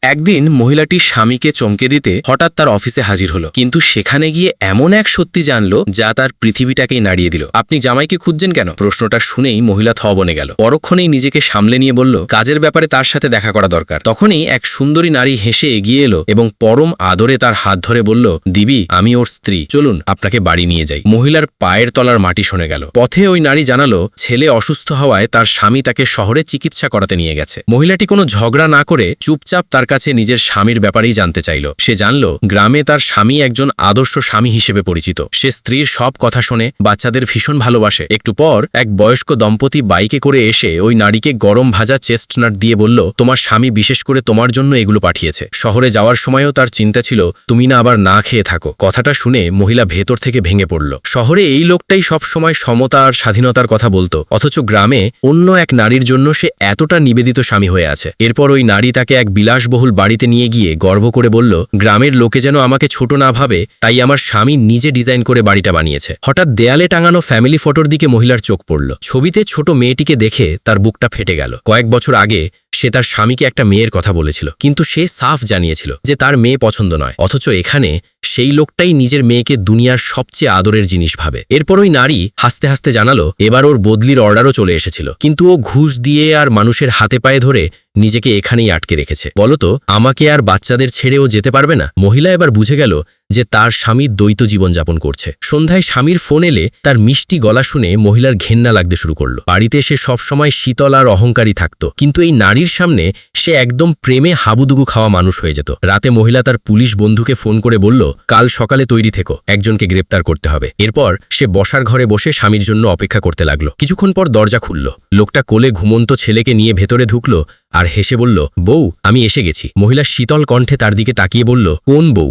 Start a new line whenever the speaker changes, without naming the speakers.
একদিন মহিলাটি স্বামীকে চমকে দিতে হঠাৎ তার অফিসে হাজির হলো, কিন্তু সেখানে গিয়ে এমন এক সত্যি জানলো যা তার পৃথিবীটাকেই নাড়িয়ে দিল। আপনি জামাইকে খুঁজছেন কেন? প্রশ্নটা শুনেই মহিলা থ বনে গেল। পরক্ষণেই নিজেকে সামলে নিয়ে বলল, কাজের ব্যাপারে তার সাথে দেখা করা দরকার। তখনই এক সুন্দরী নারী হেসে এগিয়ে এলো এবং পরম আদরে তার হাত ধরে বলল, দিবি, আমি ওর স্ত্রী, চলুন আপনাকে বাড়ি নিয়ে যাই। মহিলার পায়ের তলার মাটি শুনে গেল। পথে ওই নারী জানালো, ছেলে অসুস্থ হওয়ায় তার স্বামী তাকে শহরে চিকিৎসা করাতে নিয়ে গেছে। মহিলাটি কোনো ঝগড়া না করে চুপচাপ তার কাছে নিজের স্বামীর ব্যাপারেই জানতে চাইল। সে জানল গ্রামে তার স্বামী একজন আদর্শ স্বামী হিসেবে পরিচিত। সে স্ত্রীর সব কথা শোনে, বাচ্চাদের ভীষণ ভালোবাসে। একটু পর এক বয়স্ক দম্পতি বাইকে করে এসে ওই নারীকে গরম ভাজা চেস্টনাট দিয়ে বলল, তোমার স্বামী বিশেষ করে তোমার জন্য এগুলো পাঠিয়েছে। শহরে যাওয়ার সময়ও তার চিন্তা ছিল তুমি না আবার না খেয়ে থাকো। কথাটা শুনে মহিলা ভেতর থেকে ভেঙে পড়ল। শহরে এই লোকটাই সব সময় সমতা আর স্বাধীনতার কথা বলতো, অথচ গ্রামে অন্য এক নারীর জন্য সে এতটা নিবেদিত স্বামী হয়ে আছে। এরপর ওই নারী তাকে এক বিলাসবহুল বাড়িতে নিয়ে গিয়ে গর্ব করে বলল, গ্রামের লোকে যেন আমাকে ছোট না ভাবে, তাই আমার স্বামী নিজে ডিজাইন করে বাড়িটা বানিয়েছে। হঠাৎ দেয়ালে টাঙানো ফ্যামিলি ফটোর দিকে মহিলার চোখ পড়ল। ছবিতে ছোট মেয়েটিকে দেখে তার বুকটা ফেটে গেল। কয়েক বছর আগে সে তার স্বামীকে একটা মেয়ের কথা বলেছিল, কিন্তু সে সাফ জানিয়েছিল যে তার মেয়ে পছন্দ নয়। অথচ এখানে সেই লোকটাই নিজের মেয়েকে দুনিয়ার সবচেয়ে আদরের জিনিস ভাবে। এরপর ওই নারী হাসতে হাসতে জানালো, এবার ওর বদলির অর্ডারও চলে এসেছিল, কিন্তু ও ঘুষ দিয়ে আর মানুষের হাতে পায়ে ধরে নিজেকে এখানেই আটকে রেখেছে। বলতো, আমাকে আর বাচ্চাদের ছেড়েও যেতে পারবে না? মহিলা এবার বুঝে গেল যে তার স্বামী দ্বৈত জীবনযাপন করছে। সন্ধ্যায় স্বামীর ফোন এলে তার মিষ্টি গলা শুনে মহিলার ঘেন্না লাগতে শুরু করলো। বাড়িতে সে সবসময় শীতল আর অহংকারী থাকত, কিন্তু এই নারীর সামনে সে একদম প্রেমে হাবুডুবু খাওয়া মানুষ হয়ে যেত। রাতে মহিলা তার পুলিশ বন্ধুকে ফোন করে বলল, কাল সকালে তৈরি থেকো, একজনকে গ্রেপ্তার করতে হবে। এরপর সে বসার ঘরে বসে স্বামীর জন্য অপেক্ষা করতে লাগলো। কিছুক্ষণ পর দরজা খুলল। লোকটা কোলে ঘুমন্ত ছেলেকে নিয়ে ভেতরে ঢুকলো আর হেসে বলল, বউ, আমি এসে গেছি। মহিলা শীতল কণ্ঠে তার দিকে তাকিয়ে বলল, কোন বউ?